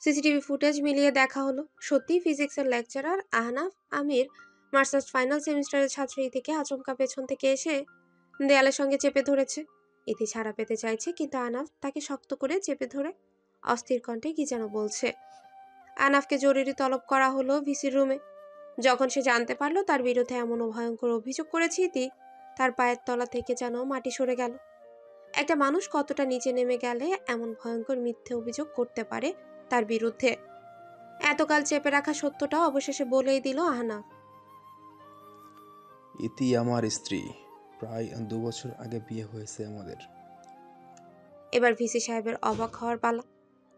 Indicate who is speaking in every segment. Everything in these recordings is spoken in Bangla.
Speaker 1: সিসিটিভি ফুটেজ মিলিয়ে দেখা হলো, সত্যিই ফিজিক্সের লেকচারার আহনাফ আমির মাস্টার্স ফাইনাল সেমিস্টারের ছাত্র ইতিকে আচমকা পেছন থেকে এসে দেয়ালের সঙ্গে চেপে ধরেছে। ইতি ছাড়া পেতে চাইছে, কিন্তু আহনাফ তাকে শক্ত করে চেপে ধরে অস্থির কণ্ঠে কি যেন বলছে। আহনাফকে জরুরি তলব করা হলো ভিসির রুমে। যখন সে জানতে পারলো তার বিরুদ্ধে এমন ভয়ঙ্কর অভিযোগ করেছে ইতি, তার পায়ের তলা থেকে যেন মাটি সরে গেল। একটা মানুষ কতটা নিচে নেমে গেলে এমন ভয়ঙ্কর মিথ্যে অভিযোগ করতে পারে তার বিরুদ্ধে। এতকাল চেপে রাখা সত্যটা অবশেষে বলেই দিল আহনাফ।
Speaker 2: ইতি আমার স্ত্রী, প্রায় 2 বছর আগে বিয়ে হয়েছে আমাদের।
Speaker 1: এবার ভিসি সাহেবের অবাক হওয়ার পালা।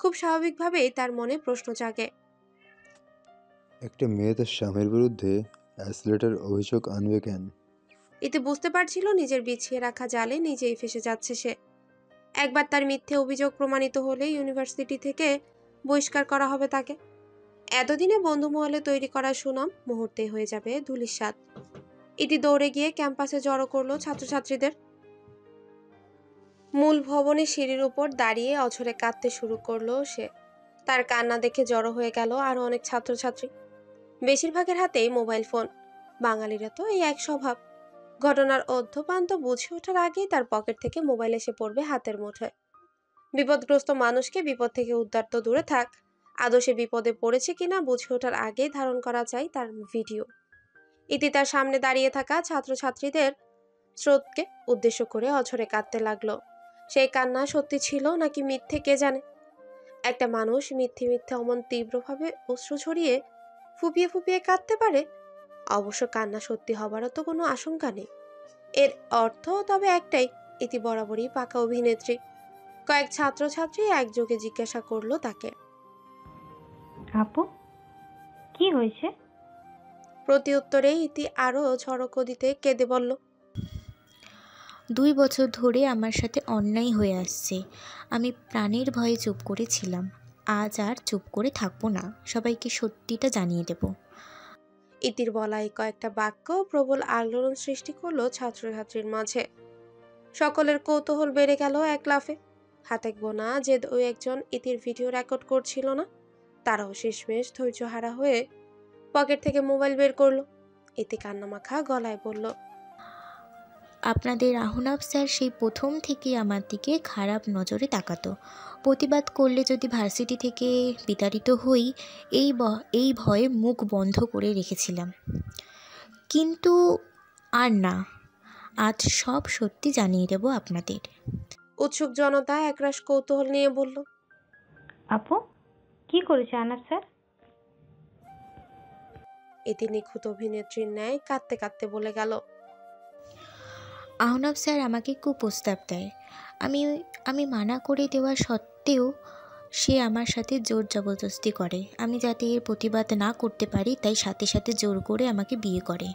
Speaker 1: খুব স্বাভাবিকভাবেই তার মনে প্রশ্ন জাগে।
Speaker 3: একটা মেয়ে তার স্বামীর বিরুদ্ধে অ্যাসিলেটের অভিযোগ আনবে কেন?
Speaker 1: এতে বুঝতে পারছিল নিজের বিছিয়ে রাখা জালে নিজেই ফেসে যাচ্ছে সে। একবার তার মিথ্যে অভিযোগ প্রমাণিত হলে ইউনিভার্সিটি থেকে বহিষ্কার করা হবে তাকে। এতদিনে বন্ধু মহলে তৈরি করা সুনাম মুহূর্তে হয়ে যাবে ধূলিসাৎ। ইতি দৌড়ে গিয়ে ক্যাম্পাসে জড়ো করলো ছাত্রছাত্রীদের। মূল ভবনের সিঁড়ির উপর দাঁড়িয়ে অঝরে কাঁদতে শুরু করলো সে। তার কান্না দেখে জড়ো হয়ে গেল আরো অনেক ছাত্রছাত্রী। বেশিরভাগের হাতেই মোবাইল ফোন। বাঙালিরা তো এই এক স্বভাব। ঘটনার অধ্যপান্ত বুঝে ওঠার আগেই তার পকেট থেকে মোবাইল এসে পড়বে হাতের মুঠোয়। বিপদগ্রস্ত মানুষকে বিপদ থেকে উদ্ধার তো দূরে থাক, আদৌ সে বিপদে পড়েছে কিনা বুঝে ওঠার আগেই ধারণ করা চাই তার ভিডিও। ইতি তার সামনে দাঁড়িয়ে থাকা ছাত্রছাত্রীদের স্রোতকে উদ্দেশ্য করে অঝরে কাঁদতে লাগলো। সেই কান্না সত্যি ছিল নাকি মিথ্যে কে জানে। একটা মানুষ মিথ্যে মিথ্যে অমন তীব্রভাবে অশ্রু ছড়িয়ে ফুপিয়ে ফুপিয়ে কাঁদতে পারে? অবশ্য কান্না সত্যি হবারও তো কোনো আশঙ্কা নেই। এর অর্থ তবে একটাই, ইতি বরাবরই পাকা অভিনেত্রী। কয়েক ছাত্রছাত্রী একযোগে জিজ্ঞাসা করলো তাকে।
Speaker 4: আপু, কি হয়েছে?
Speaker 1: প্রতি উত্তরে ইতি আরো ঝড়ক দিতে কেঁদে বলল,
Speaker 5: 2 বছর ধরে আমার সাথে অন্যায় হয়ে আসছে। আমি প্রাণের ভয়ে চুপ করেছিলাম। আজ আর চুপ করে থাকবো না, সবাইকে সত্যিটা জানিয়ে দেব।
Speaker 1: ইতির বলা এই কয়েকটা বাক্য প্রবল আলোড়ন সৃষ্টি করলো ছাত্রছাত্রীর মাঝে। সকলের কৌতূহল বেড়ে গেল এক লাফে। হাতে গোনা যে ওই একজন ইতির ভিডিও রেকর্ড করছিল না, তারাও শেষমেশ ধৈর্যহারা হয়ে পকেট থেকে মোবাইল বের করলো। ইতি কান্নামাখা গলায় বলল,
Speaker 5: আপনাদের আহনাফ স্যার সেই প্রথম থেকেই আমার দিকে খারাপ নজরে তাকাতো। প্রতিবাদ করলে যদি ভার্সিটি থেকে বিতাড়িত হই, এই ভয়ে মুখ বন্ধ করে রেখেছিলাম। কিন্তু আর না, আজ সব সত্যি জানিয়ে দেব আপনাদের।
Speaker 1: উৎসুক জনতা একরাশ কৌতূহল নিয়ে বলল,
Speaker 4: আপু, কি করেছে আনাফ স্যার?
Speaker 1: ইতি নিখুঁত অভিনেত্রীর ন্যায় কাঁদতে কাঁদতে বলে গেল,
Speaker 5: আহনাফ স্যার আমাকে কুপ্রস্তাব দেয়। আমি আমি মানা করে দেওয়া সত্ত্বেও সে আমার সাথে জোর জবরদস্তি করে। আমি যাতে এর প্রতিবাদ না করতে পারি তাই সাথে সাথে জোর করে আমাকে বিয়ে করে।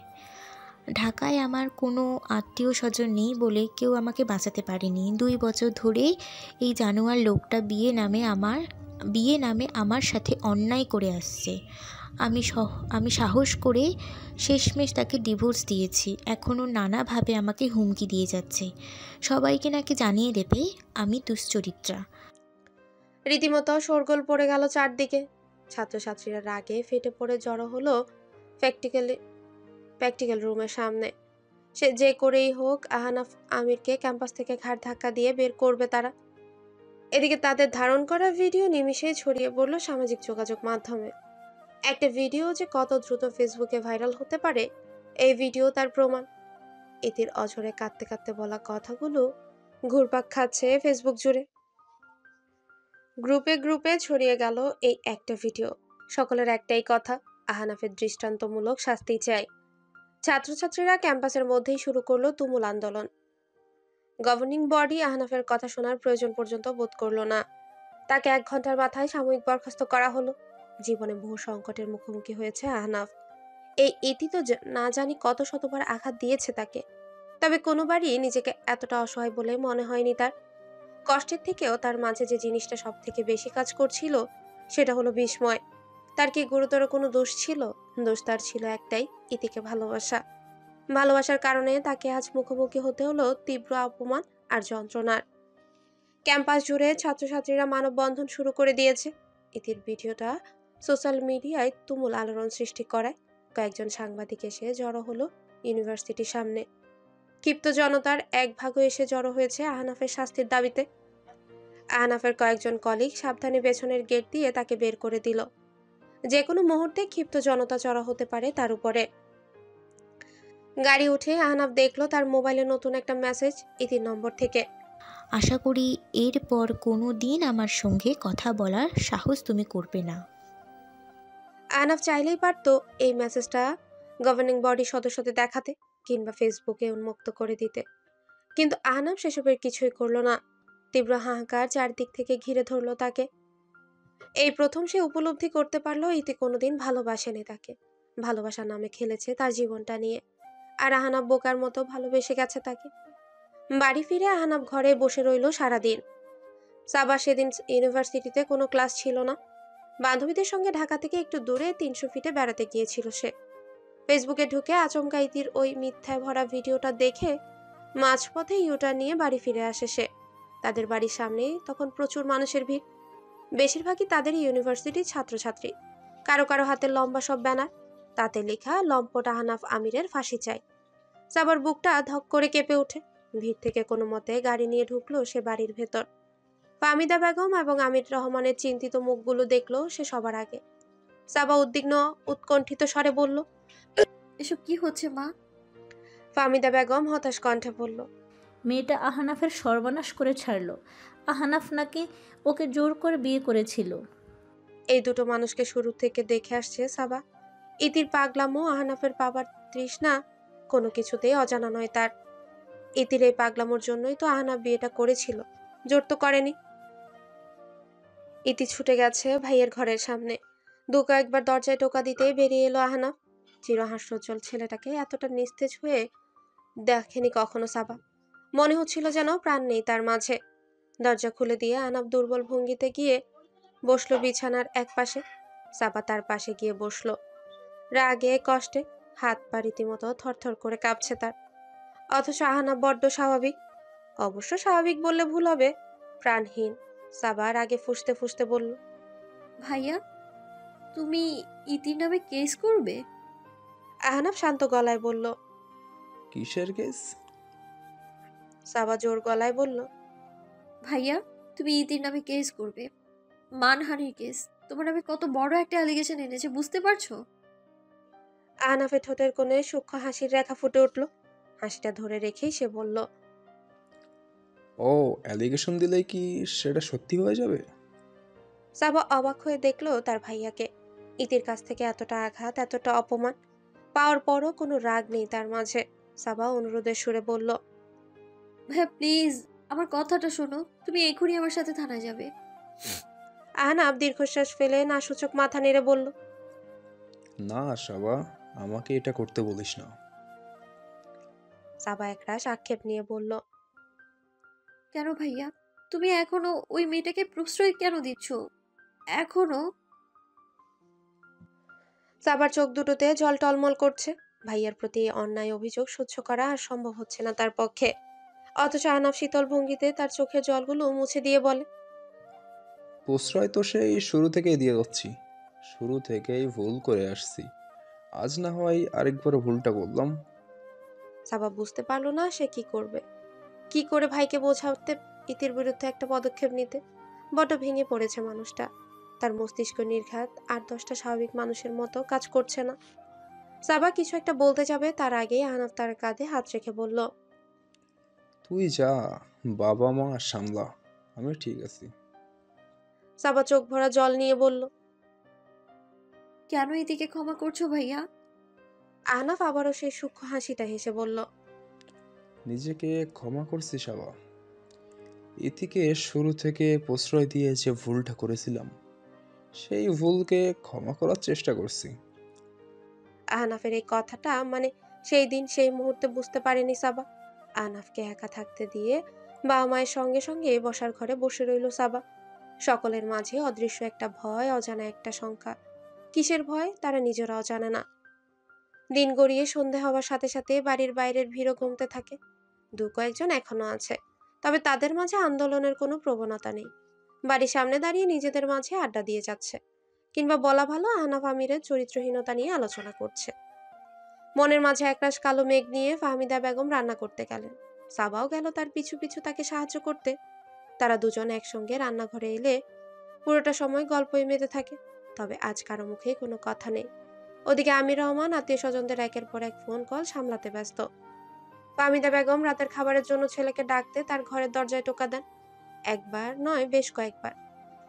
Speaker 5: ঢাকায় আমার কোনো আত্মীয় স্বজন নেই বলে কেউ আমাকে বাঁচাতে পারেনি। 2 বছর ধরে এই জানোয়ার লোকটা বিয়ে নামে আমার সাথে অন্যায় করে আসছে। আমি সাহস করে শেষমেশ তাকে ডিভোর্স দিয়েছি। এখনও নানাভাবে আমাকে হুমকি দিয়ে যাচ্ছে। সবাইকে নাকি জানিয়ে দেবে আমি দুশ্চরিত্রা।
Speaker 1: রীতিমতো শোরগোল পড়ে গেল চারদিকে। ছাত্রছাত্রীরা রাগে ফেটে পড়ে জড়ো হলো প্র্যাকটিক্যাল রুমের সামনে। সে যে করেই হোক আহনাফ আমিরকে ক্যাম্পাস থেকে ঘাড় ধাক্কা দিয়ে বের করবে তারা। এদিকে তাদের ধারণ করা ভিডিও নিমিষেই ছড়িয়ে পড়ল সামাজিক যোগাযোগ মাধ্যমে। একটা ভিডিও যে কত দ্রুত ফেসবুকে ভাইরাল হতে পারে, এই ভিডিও তার প্রমাণ। ইতির অঝরে কাঁদতে কাঁদতে বলা কথাগুলো ঘুরপাক খাচ্ছে ফেসবুক জুড়ে। গ্রুপে গ্রুপে ছড়িয়ে গেল এই একটা ভিডিও। সকলের একটাই কথা, আহনাফের দৃষ্টান্তমূলক শাস্তি চাই। ছাত্রছাত্রীরা ক্যাম্পাসের মধ্যেই শুরু করলো তুমুল আন্দোলন। গভর্নিং বডি আহনাফের কথা শোনার প্রয়োজন পর্যন্ত বোধ করলো না। তাকে 1 ঘন্টার মাথায় সাময়িক বরখাস্ত করা হলো। জীবনে বহু সংকটের মুখোমুখি হয়েছে আহনাফ। এই ইতি তো না জানি কত শতবার আঘাত দিয়েছে তাকে, তবে কোনোবারই নিজেকে এতটা অসহায় বলে মনে হয়নি তার। কষ্টের থেকেও তার মাঝে যে জিনিসটা সব থেকে বেশি কাজ করছিল সেটা হলো বিস্ময়। তার কি গুরুতর কোনো দোষ ছিল? দোষ তার ছিল একটাই, ইতিকে ভালোবাসা। ভালোবাসার কারণে তাকে আজ মুখোমুখি হতে হলো তীব্র অপমান আর যন্ত্রণার। ক্যাম্পাস জুড়ে ছাত্রছাত্রীরা মানববন্ধন শুরু করে দিয়েছে। ইতির ভিডিওটা সোশ্যাল মিডিয়ায় তুমুল আলোড়ন সৃষ্টি করায়। কয়েকজন সাংবাদিক এসে জড়ো হলো ইউনিভার্সিটির সামনে। ক্ষিপ্ত জনতার এক ভাগও এসে জড়ো হয়েছে আহনাফের শাস্তির দাবিতে। আহনাফের কয়েকজন কলিগ সাবধানে পেছনের গেট দিয়ে তাকে বের করে দিল। যে কোনো মুহূর্তে ক্ষিপ্ত জনতা চড়া হতে পারে তার উপরে। গাড়ি উঠে আহনাফ দেখলো তার মোবাইলে নতুন একটা মেসেজ ইতির নম্বর থেকে।
Speaker 5: আশা করি এরপর কোনো দিন আমার সঙ্গে কথা বলার সাহস তুমি করবে না।
Speaker 1: আহনাফ চাইলেই পারতো এই মেসেজটা গভর্নিং বডি সদস্যদের দেখাতে কিংবা ফেসবুকে উন্মুক্ত করে দিতে, কিন্তু আহনাফ সেসবের কিছুই করলো না। তীব্র হাহাকার চারদিক থেকে ঘিরে ধরলো তাকে। এই প্রথম সে উপলব্ধি করতে পারলো ইতি কোনোদিন ভালোবাসেনি তাকে। ভালোবাসার নামে খেলেছে তার জীবনটা নিয়ে, আর আহনাফ বোকার মতো ভালোবেসে গেছে তাকে। বাড়ি ফিরে আহনাফ ঘরে বসে রইল সারাদিন। সাবা সেদিন ইউনিভার্সিটিতে কোনো ক্লাস ছিল না। বান্ধবীদের সঙ্গে ঢাকা থেকে একটু দূরে 300 ফিটে বেড়াতে গিয়েছিল সে। ফেসবুকে ঢুকে আচমকা ইতির ওই মিথ্যায় ভরা ভিডিওটা দেখে মাঝপথে ইউটার নিয়ে বাড়ি ফিরে আসে সে। তাদের বাড়ির সামনেই তখন প্রচুর মানুষের ভিড়। বেশিরভাগই তাদের ইউনিভার্সিটির ছাত্রছাত্রী। কারো কারো হাতে লম্বা সব ব্যানার, তাতে লেখা লম্পট আহনাফ আমিরের ফাঁসি চাই। সাবার বুকটা ধক করে কেঁপে ওঠে। ভিড় থেকে কোনো মতে গাড়ি নিয়ে ঢুকলো সে বাড়ির ভেতর। ফাহমিদা বেগম এবং আমির রহমানের চিন্তিত মুখগুলো দেখলো সে সবার আগে। সাবা উদ্বিগ্ন উৎকণ্ঠিত স্বরে বলল।
Speaker 6: এসব কি হচ্ছে মা?
Speaker 1: ফাহমিদা বেগম হতাশ কণ্ঠে বলল,
Speaker 7: মেয়েটা আহনাফের সর্বনাশ করে ছাড়ল। আহনাফ নাকি ওকে জোর করে বিয়ে করেছিল।
Speaker 1: এই দুটো মানুষকে শুরু থেকে দেখে আসছে সাবা। ইতির পাগলামো, আহনাফের বাবার তৃষ্ণা কোনো কিছুতেই অজানা নয় তার। ইতির এই পাগলামোর জন্যই তো আহনাফ বিয়েটা করেছিল, জোর তো করেনি। ইতি ছুটে গেছে ভাইয়ের ঘরের সামনে। দু কয়েকবার দরজায় টোকা দিতেই বেরিয়ে এলো আহনাফ। চিরহাস্যোজ্জ্বল ছেলেটাকে এতটা নিস্তেজ হয়ে দেখেনি কখনো সাবা। মনে হচ্ছিল যেন প্রাণ নেই তার মাঝে। দরজা খুলে দিয়ে আহনাফ দুর্বল ভঙ্গিতে গিয়ে বসলো বিছানার এক পাশে। সাবা তার পাশে গিয়ে বসলো। রাগে কষ্টে হাত পা রীতিমতো থরথর করে কাঁপছে তার। অথচ আহনাফ বড্ড স্বাভাবিক। অবশ্য স্বাভাবিক বললে ভুল হবে, প্রাণহীন। সাবা রাগে ফুঁসতে ফুঁসতে বলল,
Speaker 6: ভাইয়া, তুমি ইতির নামে কেস করবে?
Speaker 1: আহনাফ শান্ত গলায় বলল।
Speaker 2: কিসের কেস?
Speaker 1: সাবা জোর গলায় বলল,
Speaker 6: ভাইয়া, তুমি ইতির নামে কেস করবে, মানহানির কেস। তোমার নামে কত বড় একটা অ্যালিগেশন এনেছে, বুঝতে পারছো?
Speaker 1: আহনাফের ঠোঁটের কোণে সূক্ষ্ম হাসির রেখা ফুটে উঠল। হাসিটা ধরে রেখেই সে বলল,
Speaker 2: ও, অ্যালিগেশন দিলেই কি সেটা সত্যি হয়ে যাবে?
Speaker 1: সাবা অবাক হয়ে দেখলো তার ভাইয়াকে। ইতির কাছ থেকে এতটা আঘাত, এতটা অপমান পাওয়ার পরও কোনো রাগ নেই তার মাঝে। সাবা অনুরোধের সুরে বলল,
Speaker 6: ভাইয়া প্লিজ, আমার কথাটা শোনো। তুমি এখনই আমার সাথে থানায় যাবে।
Speaker 1: আহনাফ দীর্ঘশ্বাস ফেলে না সূচক মাথা নেড়ে বলল,
Speaker 2: না সাবা, আমাকে এটা করতে বলিস না।
Speaker 1: সাবা একরাশ আক্ষেপ নিয়ে বলল,
Speaker 6: কেন ভাইয়া? তুমি এখনো ওই মেয়েটাকে প্রশ্রয় কেন দিচ্ছ? এখনো?
Speaker 1: সাবার চোখ দুটোতে জল টলমল করছে। ভাইয়ার প্রতি এই অন্যায় অভিযোগ সহ্য করা আর সম্ভব হচ্ছে না তার পক্ষে। অথচ আহনাফ শীতল ভঙ্গিতে তার চোখের জলগুলো মুছে দিয়ে বলে,
Speaker 2: প্রশ্রয় তো সেই শুরু থেকেই দিয়ে যাচ্ছি, শুরু থেকেই ভুল করে আসছি। আজ না হয় আরেকবার ভুলটা করলাম।
Speaker 1: সাবা বুঝতে পারলো না সে কি করবে, কি করে ভাইকে বোঝাতে ইতির বিরুদ্ধে একটা পদক্ষেপ নিতে। বড্ড ভেঙে পড়েছে মানুষটা। তার মস্তিষ্ক নির্ঘাত, আর 10টা স্বাভাবিক মানুষের মতো কাজ করছে না। সাবা কিছু একটা বলতে যাবে তার আগেই আহনাফ তার কাঁধে হাত রেখে বলল,
Speaker 2: তুই যা, বাবা মা সামলা, আমি ঠিক আছি।
Speaker 1: সাবা চোখ ভরা জল নিয়ে বলল,
Speaker 6: কেন ইতিকে ক্ষমা করছো ভাইয়া?
Speaker 1: আহনাফ আবারও সেই সূক্ষ্ম হাসিটা হেসে বলল,
Speaker 2: নিজেকে ক্ষমা করছি সাবা। ইতিকে শুরু থেকে প্রশ্রয় দিয়ে যে ভুলটা করেছিলাম, সেই ভুলকে ক্ষমা করার চেষ্টা করছি।
Speaker 1: আহনাফের এই কথাটা মানে সেই দিন সেই মুহূর্তে বুঝতে পারেনি সাবা। আহনাফকে একা থাকতে দিয়ে বাবা মায়ের সঙ্গে সঙ্গে বসার ঘরে বসে রইল সাবা। সকলের মাঝে অদৃশ্য একটা ভয়, অজানা একটা শঙ্কা। কিসের ভয় তারা নিজেরাও জানে না। দিন গড়িয়ে সন্ধে হওয়ার সাথে সাথে বাড়ির বাইরের ভিড়ও কমতে থাকে। দু কয়েকজন এখনো আছে, তবে তাদের মাঝে আন্দোলনের কোনো প্রবণতা নেই। বাড়ির সামনে দাঁড়িয়ে নিজেদের মাঝে আড্ডা দিয়ে যাচ্ছে, কিংবা বলা ভালো আহনাফ আমিরের চরিত্রহীনতা নিয়ে আলোচনা করছে। মনের মাঝে একরাশ কালো মেঘ নিয়ে ফাহমিদা বেগম রান্না করতে গেলেন। সাবাও গেল তার পিছু পিছু তাকে সাহায্য করতে। তারা দুজন একসঙ্গে রান্নাঘরে এলে পুরোটা সময় গল্পই মেতে থাকে, তবে আজ কারো মুখে কোনো কথা নেই। ওদিকে আমির রহমান আত্মীয় স্বজনদের একের পর এক ফোন কল সামলাতে ব্যস্ত। ফাহমিদা বেগম রাতের খাবারের জন্য ছেলেকে ডাকতে তার ঘরের দরজায় টোকা দেন। একবার নয়, বেশ কয়েকবার।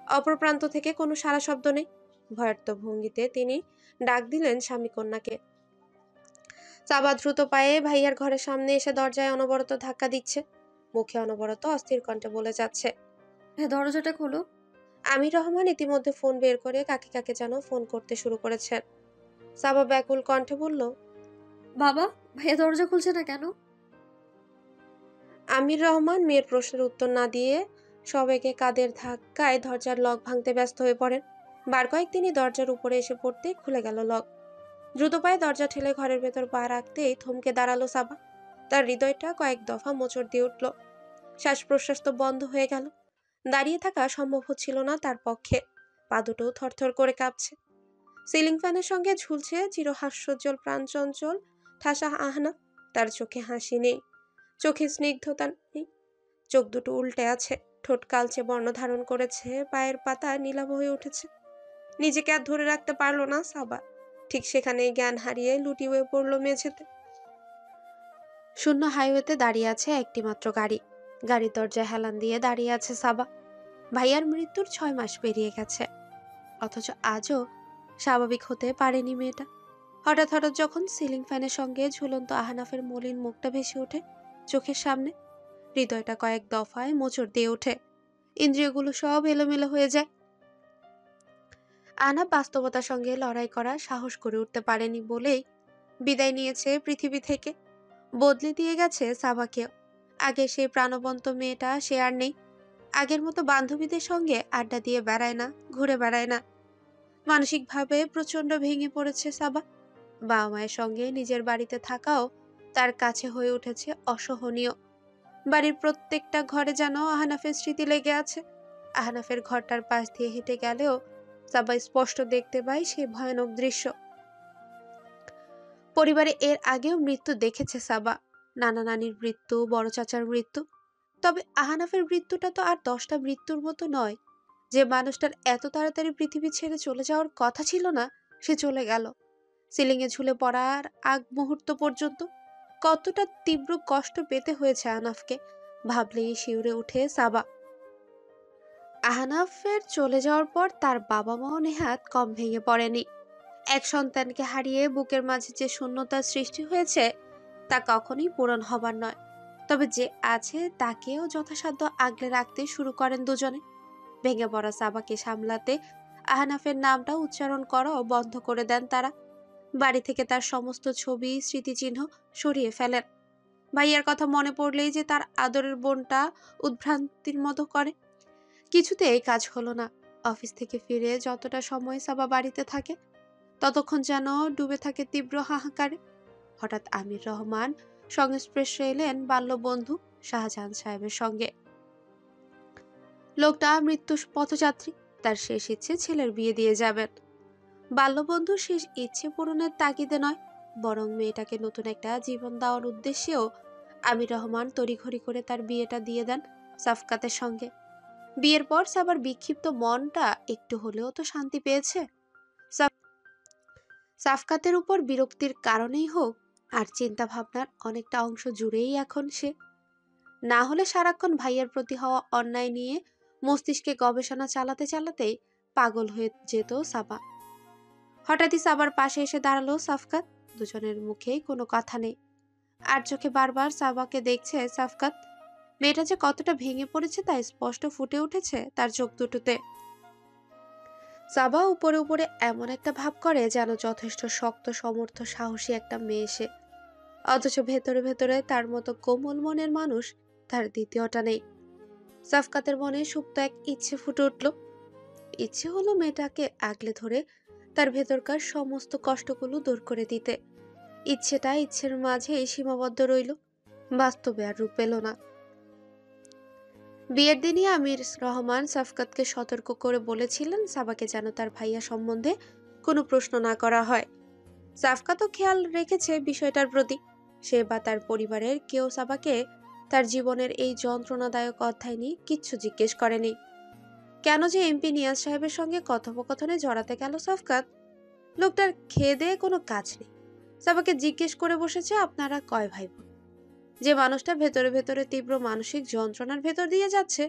Speaker 1: অপর প্রান্ত থেকে কোনো সাড়া শব্দ নেই। ভয়ার্ত ভঙ্গিতে তিনি ডাক দিলেন স্বামী কন্যাকে। সাবা দ্রুত পায়ে ভাইয়ার ঘরের সামনে এসে দরজায় অনবরত ধাক্কা দিচ্ছে, মুখে অনবরত অস্থির কণ্ঠে বলে যাচ্ছে,
Speaker 6: হ্যাঁ, দরজাটা খোলো।
Speaker 1: আমির রহমান ইতিমধ্যে ফোন বের করে কাকে কাকে যেন ফোন করতে শুরু করেছেন। সাবা ব্যাকুল কণ্ঠে বলল,
Speaker 6: বাবা, ভাইয়া দরজা খুলছে না কেন?
Speaker 1: আমির রহমান মেয়ের প্রশ্নের উত্তর না দিয়ে সবাইকে কাদের ধাক্কায় দরজার লক ভাঙতে ব্যস্ত হয়ে পড়েন। বার কয়েক তিনি দরজার উপরে এসে পড়তে খুলে গেল লক। দ্রুত পায়ে দরজা ঠেলে ঘরের ভেতর পা রাখতেই থমকে দাঁড়ালো সাবা। তার হৃদয়টা কয়েক দফা মোচড় দিয়ে উঠল। শ্বাস প্রশ্বাস তো বন্ধ হয়ে গেল। দাঁড়িয়ে থাকা সম্ভব হচ্ছিল না তার পক্ষে। পা দুটো থরথর করে কাঁপছে। সিলিং ফ্যানের সঙ্গে ঝুলছে চিরহাস্যোজ্জ্বল প্রাণচঞ্চল ঠাসা আহনাফ। তার চোখে হাসি নেই, চোখে স্নিগ্ধতা নেই, চোখ দুটো উল্টে আছে, ঠোঁট কালচে বর্ণ ধারণ করেছে, পায়ের পাতা নীলাভ হয়ে উঠেছে। নিজেকে আর ধরে রাখতে পারল না সাবা। ঠিক সেখানেই জ্ঞান হারিয়ে লুটিয়ে পড়ল মেঝেতে। শূন্য হাইওয়েতে দাঁড়িয়ে আছে একটি মাত্র গাড়ি। গাড়ির দরজায় হেলান দিয়ে দাঁড়িয়ে আছে সাবা। ভাইয়ার মৃত্যুর 6 মাস পেরিয়ে গেছে, অথচ আজও স্বাভাবিক হতে পারেনি মেয়েটা। হঠাৎ হঠাৎ যখন সিলিং ফ্যানের সঙ্গে ঝুলন্ত আহনাফের মলিন মুখটা ভেসে ওঠে চোখের সামনে, হৃদয়টা কয়েক দফায় মোচড় দিয়ে ওঠে। ইন্দ্রিয়গুলো সব এলোমেলো হয়ে যায়। আহনাফ বাস্তবতার সঙ্গে লড়াই করার সাহস করে উঠতে পারেনি বলেই বিদায় নিয়েছে পৃথিবী থেকে। বদলে দিয়ে গেছে সাবাকেও। আগে সেই প্রাণবন্ত মেয়েটা সে আর নেই। আগের মতো বান্ধবীদের সঙ্গে আড্ডা দিয়ে বেড়ায় না, ঘুরে বেড়ায় না। মানসিকভাবে প্রচন্ড ভেঙে পড়েছে সাবা। বাবা মায়ের সঙ্গে নিজের বাড়িতে থাকাও তার কাছে হয়ে উঠেছে অসহনীয়। বাড়ির প্রত্যেকটা ঘরে যেন আহনাফের স্মৃতি লেগে আছে। আহনাফের ঘরটার পাশ দিয়ে হেঁটে গেলেও সাবা স্পষ্ট দেখতে পায় সেই ভয়ানক দৃশ্য। পরিবারে এর আগেও মৃত্যু দেখেছে সাবা, নানা নানির মৃত্যু, বড় চাচার মৃত্যু। তবে আহনাফের মৃত্যুটা তো আর 10টা মৃত্যুর মতো নয়। যে মানুষটার এত তাড়াতাড়ি পৃথিবী ছেড়ে চলে যাওয়ার কথা ছিল না, সে চলে গেল। সিলিংয়ে ঝুলে পড়ার আগ মুহূর্ত পর্যন্ত কতটা তীব্র কষ্ট পেতে হয়েছে আহনাফকে ভাবলেই শিউরে উঠে সাবা। আহনাফের চলে যাওয়ার পর তার বাবা মাও নেহাত কম ভেঙে পড়েনি। এক সন্তানকে হারিয়ে বুকের মাঝে যে শূন্যতার সৃষ্টি হয়েছে তা কখনোই পূরণ হবার নয়। তবে যে আছে তাকেও যথাসাধ্য আগলে রাখতে শুরু করেন দুজনে। ভেঙে পড়া সাবাকে সামলাতে আহনাফের নামটা উচ্চারণ করাও বন্ধ করে দেন তারা। বাড়ি থেকে তার সমস্ত ছবি, স্মৃতিচিহ্ন সরিয়ে ফেলেন। ভাইয়ার কথা মনে পড়লেই যে তার আদরের বোনটা উদ্ভ্রান্তির মতো করে। কিছুতেই কাজ হলো না। অফিস থেকে ফিরে যতটা সময় সাবা বাড়িতে থাকে ততক্ষণ যেন ডুবে থাকে তীব্র হাহাকারে। হঠাৎ আমির রহমান সংস্পর্শে এলেন বাল্যবন্ধু শাহজাহান সাহেবের সঙ্গে। লোকটা মৃত্যু পথযাত্রী, তার শেষ ইচ্ছে ছেলের বিয়ে দিয়ে যাবেন। বাল্যবন্ধুর শেষ ইচ্ছে পূরণের তাগিদে নয়, বরং মেয়েটাকে নতুন একটা জীবন দেওয়ার উদ্দেশ্যেও আমির রহমান তড়িঘড়ি করে তার বিয়েটা দিয়ে দেন সাফকাতের সঙ্গে। বিয়ের পর সাবার বিক্ষিপ্ত মনটা একটু হলেও তো শান্তি পেয়েছে। সাফকাতের উপর বিরক্তির কারণেই হোক আর চিন্তা ভাবনার অনেকটা অংশ জুড়েই এখন সে, না হলে সারাক্ষণ ভাইয়ের প্রতি হওয়া অন্যায় নিয়ে মস্তিষ্কে গবেষণা চালাতে চালাতেই পাগল হয়ে যেত সাবা। হঠাৎই সাবার পাশে এসে দাঁড়ালো সাফকাত। দুজনের মুখেই কোনো কথা নেই, আর চোখে বারবার সাবাকে দেখছে সাফকাত। মেয়েটা যে কতটা ভেঙে পড়েছে তা স্পষ্ট ফুটে উঠেছে তার চোখ দুটোতে। সাবা উপরে উপরে এমন একটা ভাব করে যেন যথেষ্ট শক্ত, সমর্থ, সাহসী একটা মেয়ে সে, অথচ ভেতরে ভেতরে তার মতো কোমল মনের মানুষ তার দ্বিতীয়টা নেই। সাফকাতের মনে সুপ্ত এক ইচ্ছে ফুটে উঠল। ইচ্ছে হলো মেয়েটাকে আগলে ধরে তার ভেতরকার সমস্ত কষ্টগুলো দূর করে দিতে। ইচ্ছেটা ইচ্ছের মাঝে সীমাবদ্ধ রইল, বাস্তবে আর রূপ পেল না। বিয়ের দিনই আমির রহমান সাফকাতকে সতর্ক করে বলেছিলেন সাবাকে যেন তার ভাইয়া সম্বন্ধে কোনো প্রশ্ন না করা হয়। সাফকাতও খেয়াল রেখেছে বিষয়টার প্রতি। সে বা তার পরিবারের কেউ সাবাকে তার জীবনের এই যন্ত্রণাদায়ক অধ্যায় নিয়ে কিচ্ছু জিজ্ঞেস করেনি। কেন যে এমপি নিয়াজ সাহেবের সঙ্গে কথোপকথনে জড়াতে গেল সাফকাত? লোকটার খেয়ে দেয়ে কোনো কাজ নেই। সাবাকে জিজ্ঞেস করে বসেছে আপনারা কয় ভাই বোন। যে মানুষটা ভেতরে ভেতরে তীব্র মানসিক যন্ত্রণার ভেতর দিয়ে যাচ্ছে,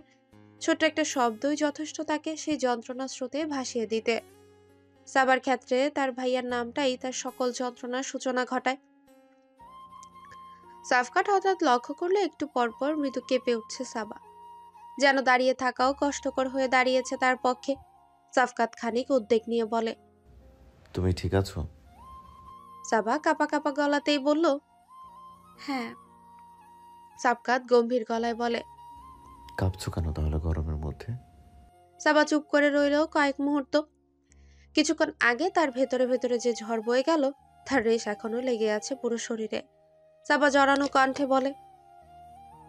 Speaker 1: ছোট্ট একটা শব্দই যথেষ্ট তাকে সেই যন্ত্রণার স্রোতে ভাসিয়ে দিতে। সাবার ক্ষেত্রে তার ভাইয়ার নামটাই তার সকল যন্ত্রণার সূচনা ঘটায়। সাফকাত হঠাৎ লক্ষ্য করলে একটু পরপর মৃদু কেঁপে উঠছে সাবা, যেন দাঁড়িয়ে থাকাও কষ্টকর হয়ে দাঁড়িয়েছে তার পক্ষে। সাফকাত খানিক উদ্বেগ নিয়ে বলে,
Speaker 8: তুমি ঠিক আছো?
Speaker 1: সাবা কাপা কাপা গলাতেই বলল,
Speaker 6: হ্যাঁ।
Speaker 1: সাফকাত গম্ভীর গলায় বলে,
Speaker 8: কাঁপছো কেন তাহলে গরমের মধ্যে?
Speaker 1: সাবা চুপ করে রইল কয়েক মুহূর্ত। কিছুক্ষণ আগে তার ভেতরে ভেতরে যে ঝড় বয়ে গেল তার রেশ এখনো লেগে আছে পুরো শরীরে। সাবা জড়ানো কণ্ঠে বলে,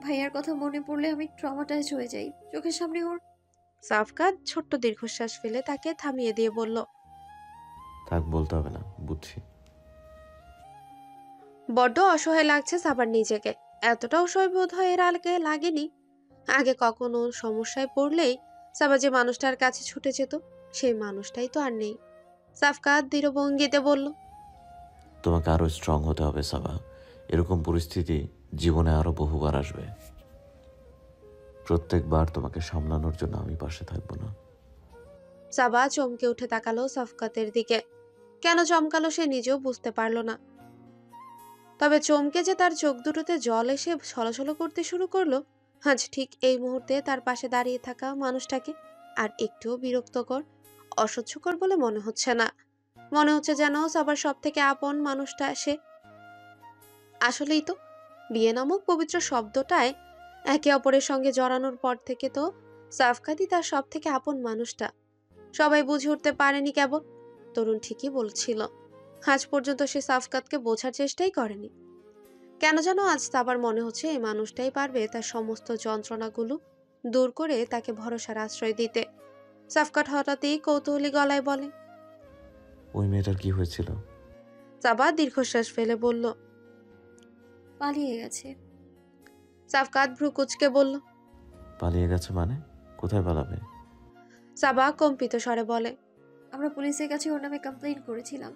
Speaker 6: ভাইয়ার কথা মনে পড়লে আমি ট্রমাটাইজ হয়ে যাই। চোখের সামনে ওর।
Speaker 1: সাফকাত ছোট্ট দীর্ঘশ্বাস ফেলে তাকে থামিয়ে দিয়ে বলল,
Speaker 8: থাক, বলতে হবে না, বুঝছি।
Speaker 1: বড্ড অসহায় লাগছে সাবার নিজেকে। এতটা অসহায় বোধ হয় এর আগে লাগেনি। আগে কখনো সমস্যায় পড়লেই সাবা যে মানুষটার কাছে ছুটে যেত, সেই মানুষটাই তো আর নেই। সাফকাত দৃঢ় ভঙ্গিতে বলল,
Speaker 8: তোমাকে আরো স্ট্রং হতে হবে সাবা। এরকম পরিস্থিতি জীবনে আরো বহুবার আসবে। প্রত্যেকবার তোমাকে সামলানোর জন্য আমি পাশে থাকবো না।
Speaker 1: সাবা চমকে উঠে তাকালো সাফকাতের দিকে। কেন চমকালো সে নিজেও বুঝতে পারল না। তবে চমকে যে তার চোখ দুটোতে জল এসে ছলছল করতে শুরু করলো, আজ ঠিক এই মুহূর্তে তার পাশে দাঁড়িয়ে থাকা মানুষটাকে আর একটুও বিরক্তকর, অসহ্যকর বলে মনে হচ্ছে না। মনে হচ্ছে যেন সবার সব থেকে আপন মানুষটা সে। আসলেই তো বিয়ে নামক পবিত্র শব্দটায় একে অপরের সঙ্গে জড়ানোর পর থেকে তো সাফকাতই তার সব থেকে আপন মানুষটা। সবাই বুঝে উঠতে পারেনি কেবল। তরুণ ঠিকই বলছিল, আজ পর্যন্ত সে সাফকাতকে বোঝার চেষ্টাই করেনি। কেন যেন আজ আবার মনে হচ্ছে এই মানুষটাই পারবে তার সমস্ত যন্ত্রণাগুলো দূর করে তাকে ভরসার আশ্রয় দিতে। সাফকাত হঠাৎই কৌতূহলী গলায় বলে,
Speaker 8: ওই মেয়েটার কি হয়েছিল?
Speaker 1: সাবা দীর্ঘশ্বাস ফেলে বলল,
Speaker 6: পালিয়ে গেছে।
Speaker 1: সাফকাত ভ্রু কুচকে বলল,
Speaker 8: পালিয়ে গেছে মানে? কোথায় পালাবে?
Speaker 1: সাবা কম্পিত স্বরে বলে,
Speaker 6: আমরা পুলিশের কাছে ওর নামে কমপ্লেইন করেছিলাম।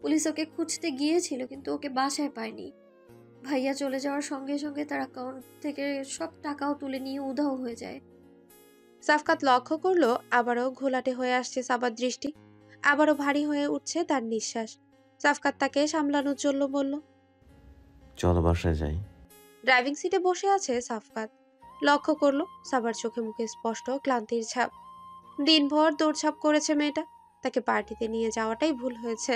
Speaker 6: পুলিশ ওকে খুঁজতে গিয়েছিল কিন্তু ওকে বাসায় পায়নি। ভাইয়া চলে যাওয়ার সঙ্গে সঙ্গে তার অ্যাকাউন্ট থেকে সব টাকাও তুলে নিয়ে উধাও হয়ে যায়।
Speaker 1: সাফকাত লক্ষ্য করলো আবারও ঘোলাটে হয়ে আসছে সাবার দৃষ্টি, আবারও ভারী হয়ে উঠছে তার নিঃশ্বাস। সাফকাত তাকে সামলানোর জন্য বলল,
Speaker 8: চলো বাসায় যাই।
Speaker 1: ড্রাইভিং সিটে বসে আছে সাফকাত। লক্ষ্য করলো সাবার চোখে মুখে স্পষ্ট ক্লান্তির ছাপ। দিনভর দৌড়ঝাঁপ করেছে মেয়েটা, তাকে পার্টিতে নিয়ে যাওয়াটাই ভুল হয়েছে।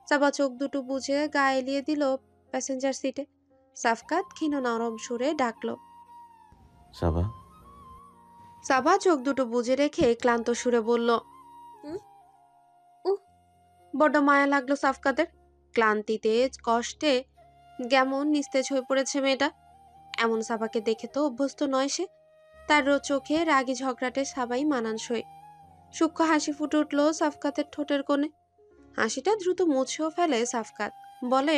Speaker 1: সাবা চোখ দুটো বুঝে গা এলিয়ে দিল প্যাসেঞ্জার সিটে। সাফকাত ক্ষীণ নরম সুরে ডাকলো,
Speaker 8: সাবা।
Speaker 1: সাবা চোখ দুটো বুঝে রেখে ক্লান্ত সুরে বলল,
Speaker 6: হুম? উহ।
Speaker 1: বড্ড মায়া লাগলো সাফকাতের। ক্লান্তিতে কষ্টে কেমন নিস্তেজ হয়ে পড়েছে মেয়েটা। এমন সাবাকে দেখে তো অভ্যস্ত নয় সে। তার চোখে রাগী ঝগড়াটে সাবাই মানানসই। সূক্ষ্ম হাসি ফুটে উঠল সাফকাতের ঠোঁটের কোণে। হাসিটা দ্রুত মুছেও ফেলে সাফকাত, বলে,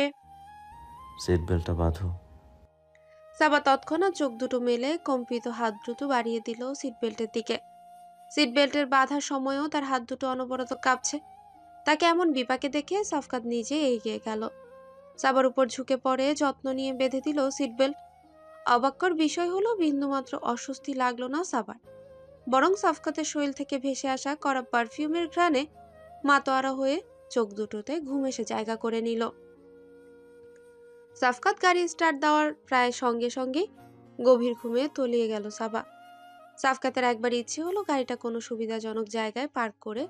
Speaker 8: সিট বেল্টটা বাঁধো।
Speaker 1: সাবা তৎক্ষণাৎ চোখ দুটো মেলে কম্পিত হাত দ্রুত বাড়িয়ে দিল সিট বেল্টের দিকে। সিট বেল্টের বাঁধার সময়ও তার হাত দুটো অনবরত কাঁপছে। তাকে এমন বিপাকে দেখে সাফকাত নিজে এগিয়ে গেল, সাবার উপর ঝুঁকে পড়ে যত্ন নিয়ে বেঁধে দিল সিট বেল্ট। অবাক্যর বিষয় হলো বিন্দুমাত্র অস্বস্তি লাগলো না সাবার, বরং সাফকাতের শরীর থেকে ভেসে আসা কড়া পারফিউমের ঘ্রাণে মাতোয়ারা হয়ে চোখ দুটোতে ঘুম এসে জায়গা করে নিল। সাফকাত গাড়ি স্টার্ট দেওয়ার প্রায় সঙ্গে সঙ্গে গভীর ঘুমে তলিয়ে গেল সাবা। সাফকাতের একবার ইচ্ছে হলো গাড়িটা কোনো সুবিধাজনক জায়গায় পার্ক করে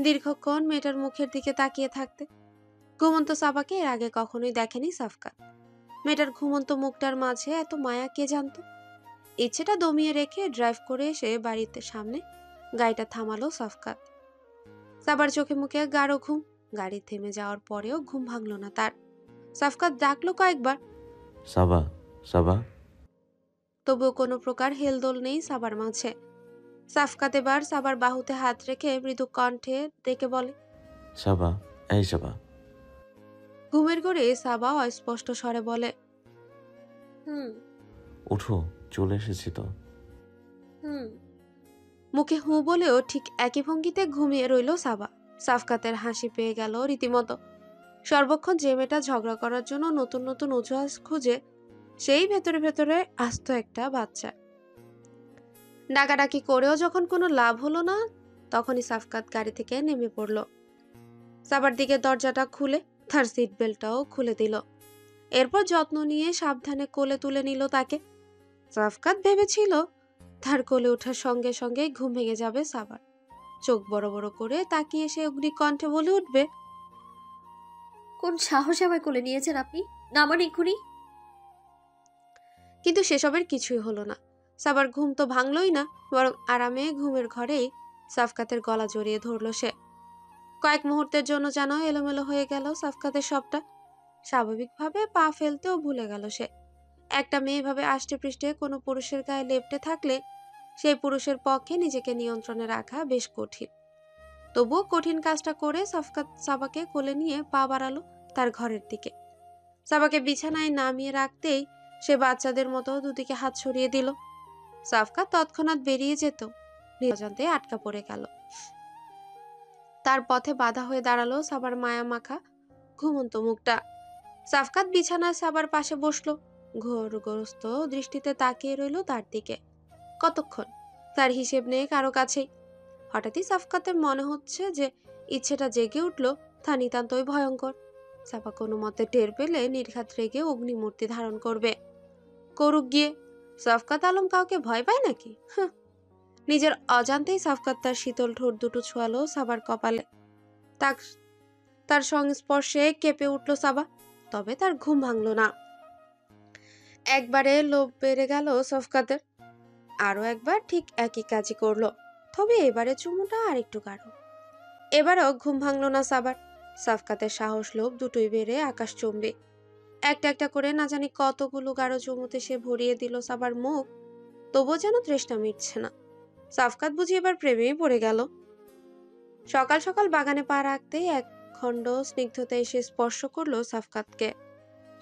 Speaker 1: দীর্ঘক্ষণ মেয়েটার মুখের দিকে তাকিয়ে থাকতে। ঘুমন্ত সাবাকে এর আগে কখনোই দেখেনি সাফকাত। মেয়েটার ঘুমন্ত মুখটার মাঝে এত মায়া কে জানতো। ইচ্ছেটা দমিয়ে রেখে ড্রাইভ করে এসে বাড়িতে সামনে গাড়িটা থামালো সাফকাত। সাবার চোখে মুখে গাঢ় ঘুম। গাড়ি থেমে যাওয়ার পরেও ঘুম ভাঙলো না তার। সাফকাত ডাকলো কয়েকবার,
Speaker 8: সাবা, সাবা।
Speaker 1: তবুও কোনো প্রকার হেলদোল নেই সাবার মাঝে। সাফকাত এবার সাবার বাহুতে হাত রেখে মৃদু কণ্ঠে ডেকে বলে,
Speaker 8: সাবা, এই সাবা।
Speaker 1: ঘুমের ঘোরে সাবা অস্পষ্ট স্বরে বলে,
Speaker 6: হুম।
Speaker 8: উঠো, চলে এসেছি তো।
Speaker 6: হুম।
Speaker 1: মুখে হু বলেও ঠিক একই ভঙ্গিতে ঘুমিয়ে রইল সাবা। সাফকাতের হাসি পেয়ে গেল রীতিমতো। সর্বক্ষণ যে মেয়েটা ঝগড়া করার জন্য নতুন নতুন অজুহাত খুঁজে, সেই ভেতরে ভেতরে আস্ত একটা বাচ্চা। ডাকাডাকি করেও যখন কোনো লাভ হলো না, তখনই সাফকাত গাড়ি থেকে নেমে পড়ল। সাবার দিকে দরজাটা খুলে তার সিট বেল্টটাও খুলে দিল। এরপর যত্ন নিয়ে সাবধানে কোলে তুলে নিল তাকে। সাফকাত ভেবেছিল তার কোলে ওঠার সঙ্গে সঙ্গেই ঘুম ভেঙে যাবে সাবার। চোখ বড় বড় করে তাকিয়ে সে অগ্নিকণ্ঠে বলে উঠবে,
Speaker 6: কোন সাহসে আমায় কোলে নিয়েছেন আপনি? নামান এক্ষুনি।
Speaker 1: কিন্তু সেসবের কিছুই হলো না। সাবার ঘুম তো ভাঙলই না, বরং আরামে ঘুমের ঘরেই সাফকাতের গলা জড়িয়ে ধরল সে। কয়েক মুহূর্তের জন্য যেন এলোমেলো হয়ে গেল সাফকাতের সবটা। স্বাভাবিকভাবে পা ফেলতেও ভুলে গেল সে। একটা মেয়ে এভাবে আষ্টে পৃষ্ঠে কোনো পুরুষের গায়ে লেপ্টে থাকলে সেই পুরুষের পক্ষে নিজেকে নিয়ন্ত্রণে রাখা বেশ কঠিন। তবুও কঠিন কাজটা করে সাফকাত সাবাকে কোলে নিয়ে পা বাড়ালো তার ঘরের দিকে। সাবাকে বিছানায় নামিয়ে রাখতেই সে বাচ্চাদের মতো দুদিকে হাত ছড়িয়ে দিল। সাফকাত তৎক্ষণাৎ বেরিয়ে যেত, অজান্তে আটকা পড়ে গেল। তার পথে বাধা হয়ে দাঁড়ালো সাবার মায়া মাখা ঘুমন্ত মুখটা। সাফকাত বিছানায় সাবার পাশে বসলো, ঘোরগ্রস্ত দৃষ্টিতে তাকিয়ে রইল তার দিকে। কতক্ষণ তার হিসেব নেই কারো কাছেই। হঠাৎই সাফকাতের মনে হচ্ছে যে ইচ্ছেটা জেগে উঠল তা নিতান্তই ভয়ঙ্কর। সাফা কোনো মতে টের পেলে নির্ঘাত রেগে অগ্নিমূর্তি ধারণ করবে। করুক গিয়ে, সাফকাত আলম কাউকে ভয় পায় নাকি? নিজের অজান্তেই সাফকাত তার শীতল ঠোঁট দুটো ছোঁয়ালো সাবার কপালে। তার সংস্পর্শে কেঁপে উঠল সাবা। তবে তার ঘুম ভাঙল না। একবারে লোভ বেড়ে গেল সাফকাতের। আরো একবার ঠিক একই কাজই করলো, তবে এবারে চুমুটা আর একটু গাঢ়। এবারও ঘুম ভাঙল না সাবার। সাফকাতের সাহস লোভ দুটোই বেড়ে আকাশচুম্বী। একটা একটা করে না জানি কতগুলো গাঢ় চুমুতে সে ভরিয়ে দিল সাবার মুখ। তবুও যেন তৃষ্ণা মিটছে না। সাফকাত বুঝি এবার প্রেমেই পড়ে গেল। সকাল সকাল বাগানে পা রাখতে এক খণ্ড স্নিগ্ধতা এসে স্পর্শ করলো সাফকাতকে।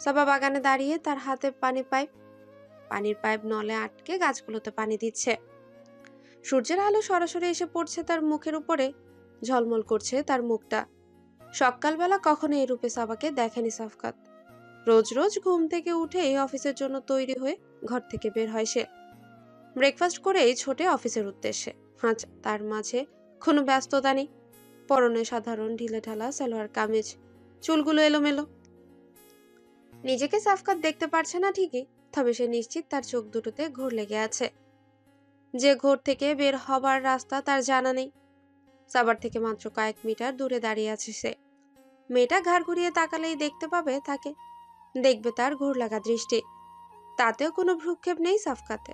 Speaker 1: সাবা বাগানে দাঁড়িয়ে তার হাতে পানির পাইপ নলে আটকে গাছগুলোতে পানি দিচ্ছে। সূর্যের আলো সরাসরি এসে পড়ছে তার মুখের উপরে, ঝলমল করছে তার মুখটা। সকালবেলা কখনো এই রূপে সাবাকে দেখেনি সাফকাত। রোজ রোজ ঘুম থেকে উঠে অফিসের জন্য তৈরি হয়ে ঘর থেকে বের হয় সে। ব্রেকফাস্ট করেই ছোটে অফিসের উদ্দেশ্যে। আচ্ছা, তার মাঝে কোনো ব্যস্ততা নেই। পরনে সাধারণ ঢিলেঢালা সালোয়ার কামিজ, চুলগুলো এলোমেলো। নিজেকে সাফকাত দেখতে পারছে না ঠিকই, তবে সে নিশ্চিত তার চোখ দুটোতে ঘোর লেগে আছে। যে ঘোর থেকে বের হবার রাস্তা তার জানা নেই। সাবার থেকে মাত্র কয়েক মিটার দূরে দাঁড়িয়ে আছে সে। মেয়েটা ঘাড় ঘুরিয়ে তাকালেই দেখতে পাবে তাকে, দেখবে তার ঘোর লাগা দৃষ্টি। তাতেও কোনো ভ্রুক্ষেপ নেই সাফকাতে।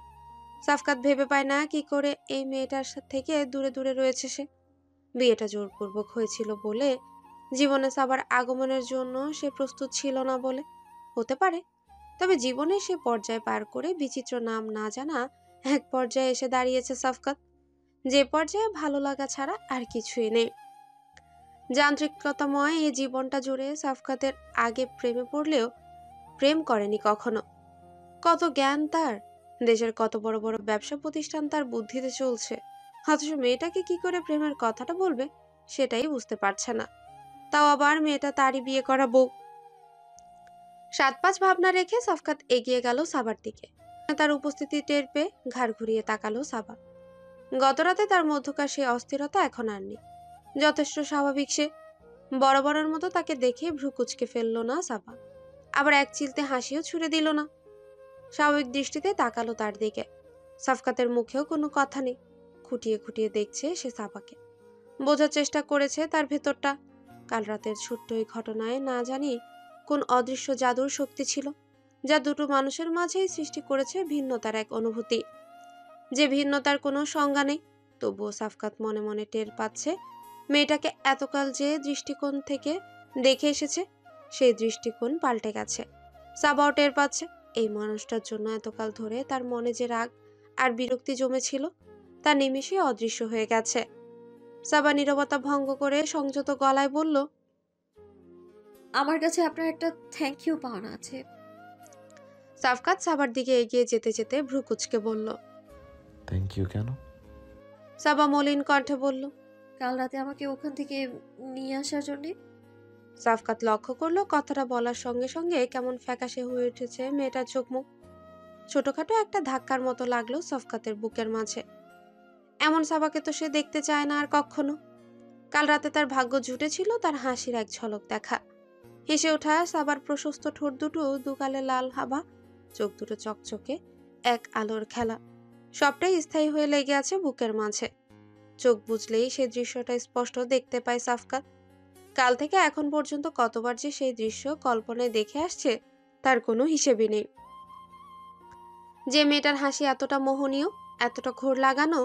Speaker 1: সাফকাত ভেবে পায় না কি করে এই মেয়েটার থেকে দূরে দূরে রয়েছে সে। বিয়েটা জোরপূর্বক হয়েছিল বলে, জীবনে সাবার আগমনের জন্য সে প্রস্তুত ছিল না বলে হতে পারে। তবে জীবনে সে পর্যায় পার করে বিচিত্র নাম না জানা এক পর্যায়ে এসে দাঁড়িয়েছে সাফকাত, যে পর্যায়ে ভালো লাগা ছাড়া আর কিছুই নেই। যান্ত্রিকতাময় এই জীবনটা জুড়ে সাফকাতের আগে প্রেমে পড়লেও প্রেম করেনি কখনো। কত জ্ঞান তার, দেশের কত বড় বড় ব্যবসা প্রতিষ্ঠান তার বুদ্ধিতে চলছে, অথচ মেয়েটাকে কি করে প্রেমের কথাটা বলবে সেটাই বুঝতে পারছে না। তাও আবার মেয়েটা তারই বিয়ে করা বউ। 7-5 ভাবনা রেখে সাফকাত এগিয়ে গেল সাবার দিকে। তার উপস্থিতি টের পেয়ে ঘাড় ঘুরিয়ে তাকালো সাবা। গতরাতে তার মধ্যকার সেই অস্থিরতা এখন আর নেই, যথেষ্ট স্বাভাবিক সে। বরাবরের মতো তাকে দেখে ভ্রু কুচকে ফেললো না সাবা, আবার এক চিলতে হাসিও ছুড়ে দিল না। স্বাভাবিক দৃষ্টিতে তাকালো তার দিকে। সাফকাতের মুখেও কোনো কথা নেই। খুঁটিয়ে খুঁটিয়ে দেখছে সে সাবাকে, বোঝার চেষ্টা করেছে তার ভেতরটা। কাল রাতের ছোট্ট এই ঘটনায় না জানি কোন অদৃশ্য জাদুর শক্তি ছিল, যা দুটো মানুষের মাঝেই সৃষ্টি করেছে ভিন্নতার এক অনুভূতি। যে ভিন্নতার কোনো সংজ্ঞা নেই, তবুও সাফকাত মনে মনে টের পাচ্ছে মেয়েটাকে এতকাল যে দৃষ্টিকোণ থেকে দেখে এসেছে সেই দৃষ্টিকোণ পাল্টে গেছে। সাবাও টের পাচ্ছে এই মানুষটার জন্য এতকাল ধরে তার মনে যে রাগ আর বিরক্তি জমেছিল তা নিমেষে অদৃশ্য হয়ে গেছে। সাবা নীরবতা ভঙ্গ করে সংযত গলায় বলল,
Speaker 6: আমার কাছে আপনার একটা থ্যাংক ইউ পাওনা আছে।
Speaker 1: সাফকাত সাবার দিকে এগিয়ে যেতে যেতে ভ্রু কুচকে বলল।
Speaker 8: থ্যাংক ইউ কেন?
Speaker 1: সাবা মলিন কণ্ঠে বলল,
Speaker 6: কাল রাতে আমাকে ওখান থেকে নিয়ে আসার জন্যে।
Speaker 1: সাফকাত লক্ষ্য করলো কথাটা বলার সঙ্গে সঙ্গে কেমন ফ্যাকাশে হয়ে উঠেছে মেয়েটার চোখ মুখ। ছোটখাটো একটা ধাক্কার মতো লাগলো সাফকাতের বুকের মাঝে। এমন সাবাকে তো সে দেখতে চায় না আর কখনো। কাল রাতে তার ভাগ্য জুটেছিল তার হাসির এক ঝলক দেখা। হেসে ওঠা সাবার প্রশস্ত ঠোঁট দুটো দুগালে লাল হাবা, চোখ দুটো চকচকে এক আলোর খেলা, সবটাই স্থায়ী হয়ে লেগে আছে বুকের মাঝে। চোখ বুঝলেই সেই দৃশ্যটা স্পষ্ট দেখতে পায় সাফকাত। কাল থেকে এখন পর্যন্ত কতবার যে সেই দৃশ্য কল্পনায় দেখে আসছে তার কোনো হিসেবই নেই। যে মেয়েটার হাসি এতটা মোহনীয়, এতটা ঘোর লাগানো,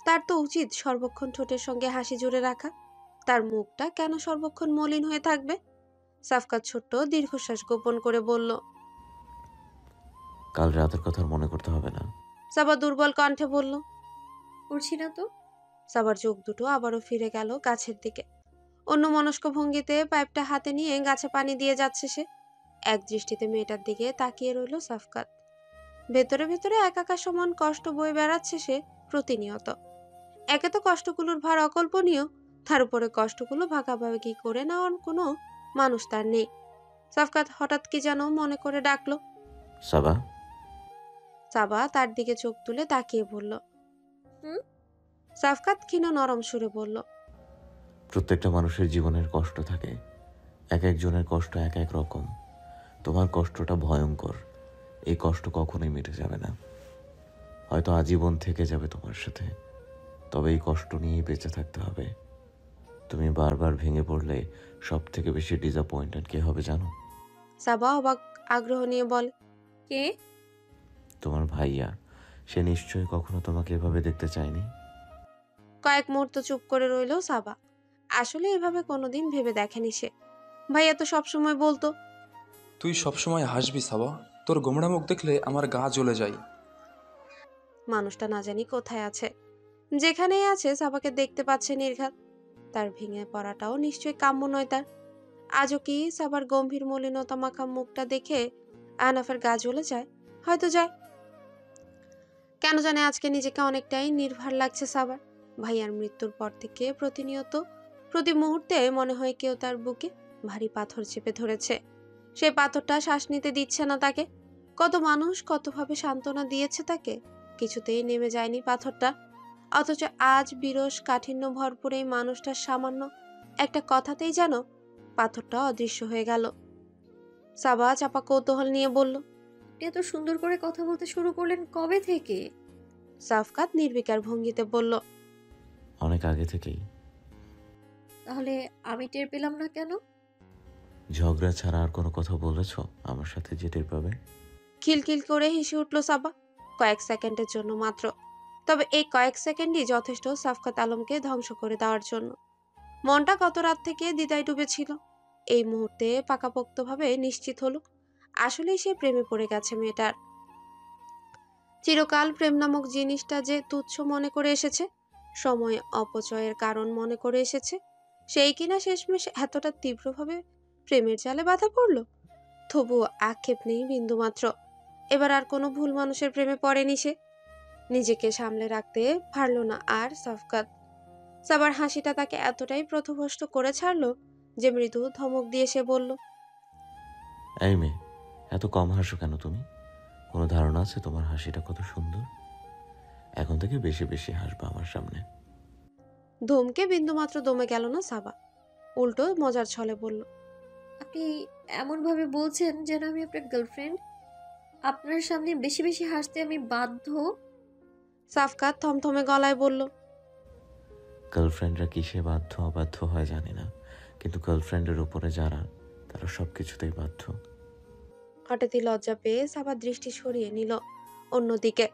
Speaker 1: তার তো উচিত সর্বক্ষণ ঠোঁটের সঙ্গে হাসি জুড়ে রাখা। তার মুখটা কেন সর্বক্ষণ মলিন হয়ে থাকবে? সাফকাত ছোট্ট দীর্ঘশ্বাস গোপন করে বলল।
Speaker 8: কাল রাতের কথা আর মনে করতে হবে না।
Speaker 1: সাবা দুর্বল কণ্ঠে বলল।
Speaker 6: করছি না তো।
Speaker 1: সাবার চোখ দুটো আবারও ফিরে গেল গাছের দিকে। অন্য মনস্ক ভঙ্গিতে পাইপটা হাতে নিয়ে গাছে পানি দিয়ে যাচ্ছে সে। এক দৃষ্টিতে মেয়েটার দিকে তাকিয়ে রইল সাফকাত। ভেতরে ভেতরে একাকার সমান কষ্ট বয়ে বেড়াচ্ছে সে প্রতিনিয়ত। একে তো কষ্টগুলোর ভার অকল্পনীয়, তার উপরে কষ্টগুলো ভাগাভাগি করে নেওয়ার কোনো মানুষ তার নেই। সাফকাত হঠাৎ কি যেন মনে করে ডাকলো।
Speaker 8: সাবা।
Speaker 1: সাবা তার দিকে চোখ তুলে তাকিয়ে বলল।
Speaker 6: হুম?
Speaker 1: সাফকাত ক্ষীণ নরম সুরে বলল।
Speaker 8: প্রত্যেকটা মানুষের জীবনের কষ্ট থাকে, এক একজনের কষ্ট এক এক রকম। তোমার কষ্টটা ভয়ঙ্কর, এই কষ্ট কখনোই মিটে যাবে না, হয়তো আজীবন থেকে যাবে তোমার সাথে। তবে এই কষ্ট নিয়েই বেঁচে থাকতে হবে। তুমি বারবার ভেঙে পড়লে সব থেকে বেশি ডিসঅ্যাপয়েন্টেড কে হবে জানো?
Speaker 1: সাবা অবাক আগ্রহ নিয়ে বলে।
Speaker 6: কে?
Speaker 8: তোমার ভাইয়া। সে নিশ্চয়ই কখনো তোমাকে এভাবে দেখতে চায়নি।
Speaker 1: কয়েক মুহূর্ত চুপ করে রইল সাবা। আসলে এভাবে কোনোদিন ভেবে দেখেনি সে। ভাইয়া তো সবসময় বলতো।
Speaker 2: তুই সবসময় হাসবি সাবা, তোর গোমড়া মুখ দেখলে আমার গা জ্বলে যায়।
Speaker 1: মানুষটা না জানি কোথায় আছে। যেখানেই আছে সাবাকে দেখতে পাচ্ছে নির্ঘাত। তার ভেঙে পড়াটাও নিশ্চয়ই কাম্য নয় তার। আজও কি সাবার গম্ভীর মলিনতা মাখা মুখটা দেখে আহনাফের গা জ্বলে যায়? হয়তো যায়। কেন জানে আজকে নিজেকে অনেকটাই নির্ভার লাগছে সাবার। ভাইয়ার মৃত্যুর পর থেকে প্রতিনিয়ত প্রতি মুহূর্তে মনে হয় কেউ তার বুকে ভারী পাথর চেপে ধরেছে। সেই পাথরটা শ্বাস নিতে দিচ্ছে না তাকে। কত মানুষ কতভাবে সান্ত্বনা দিয়েছে তাকে, কিছুতেই নেমে যায়নি পাথরটা। অথচ আজ বিরস কাঠিন্য ভরপুর এই মানুষটার সামান্য একটা কথাতেই যেন পাথরটা অদৃশ্য হয়ে গেল। সাবা চাপা কৌতূহল নিয়ে বলল।
Speaker 6: এত সুন্দর করে কথা বলতে শুরু করলেন কবে থেকে?
Speaker 1: সাফকাত নির্বিকার ভঙ্গিতে বলল।
Speaker 8: অনেক আগে থেকেই।
Speaker 6: তাহলে আমি টের পেলাম না কেন?
Speaker 8: ঝগড়া ছাড়া আর কোনো কথা বলেছো আমার সাথে যে টের পাবে?
Speaker 1: খিলখিল করে হেসে উঠল সাবা, কয়েক সেকেন্ডের জন্য মাত্র। তবে এই কয়েক সেকেন্ডই যথেষ্ট সাফকাত আলমকে ধ্বংস করে দেওয়ার জন্য। মনটা কত রাত থেকে দ্বিধায় ডুবেছিল, এই মুহূর্তে পাকাপোক্তভাবে নিশ্চিত হলো আসলেই সে প্রেমে পড়ে গেছে মেয়েটার। চিরকাল প্রেম নামক জিনিসটা যে তুচ্ছ মনে করে এসেছে, সময় অপচয়ের কারণ মনে করে এসেছে, সেই কিনা শেষমেশ এতটা তীব্রভাবে প্রেমের জালে বাধা পড়ল। তবুও আক্ষেপ নেই বিন্দুমাত্র। এবার আর কোনো ভুল মানুষের প্রেমে পড়েনি সে। নিজেকে সামলে রাখতে পারল না আর সাফকাত। সাবার হাসিটা তাকে এতটাই প্রথভষ্ট করে ছাড়লো যে মৃদু ধমক দিয়ে সে বলল।
Speaker 8: এই মেয়ে, এত কম হাসো কেন তুমি? কোনো ধারণা আছে তোমার হাসিটা কত সুন্দর? এখন থেকে বেশি বেশি হাসবা আমার সামনে।
Speaker 1: ধমকে বিন্দুমাত্র দমে গেল না সাবা, উল্টো মজার ছলে বলল।
Speaker 6: আপনি এমন ভাবে বলছেন যেন আমি আপনার গার্লফ্রেন্ড। আপনার সামনে বেশি বেশি হাসতে আমি বাধ্য।
Speaker 1: সাফকাত থমথমে গলায় বলল।
Speaker 8: গার্লফ্রেন্ডরা কিসে বাধ্য অবাধ্য হয় জানি না, কিন্তু গার্লফ্রেন্ডের উপরে যারা, তারা সব কিছুতেই বাধ্য।
Speaker 1: হঠাৎই লজ্জা পেয়ে সাবার দৃষ্টি সরিয়ে নিল অন্যদিকে।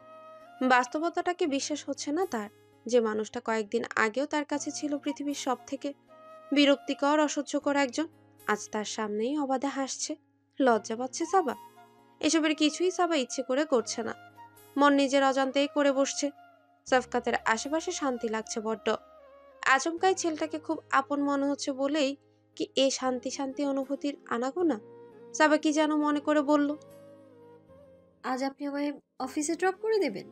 Speaker 1: বাস্তবতাটাকে বিশ্বাস হচ্ছে না তার, যে মানুষটা কয়েকদিন আগেও তার কাছে ছিল পৃথিবীর সব থেকে বিরক্তিকর অসহ্যকর একজন, আজ তার সামনেই অবাধে হাসছে। লজ্জা পাচ্ছে সাবা। এসবের কিছুই সাবা ইচ্ছে করে করছে না, মন নিজের অজান্তেই করে বসছে। সাফকাতের আশেপাশে শান্তি লাগছে বড্ড। আচমকাই ছেলেটাকে খুব আপন মনে হচ্ছে বলেই কি এ শান্তি শান্তি অনুভূতির আনাগোনা? সাবা কি যেন মনে করে বলল,
Speaker 6: আজ আপনি আমায় অফিসে ড্রপ করে দেবেন?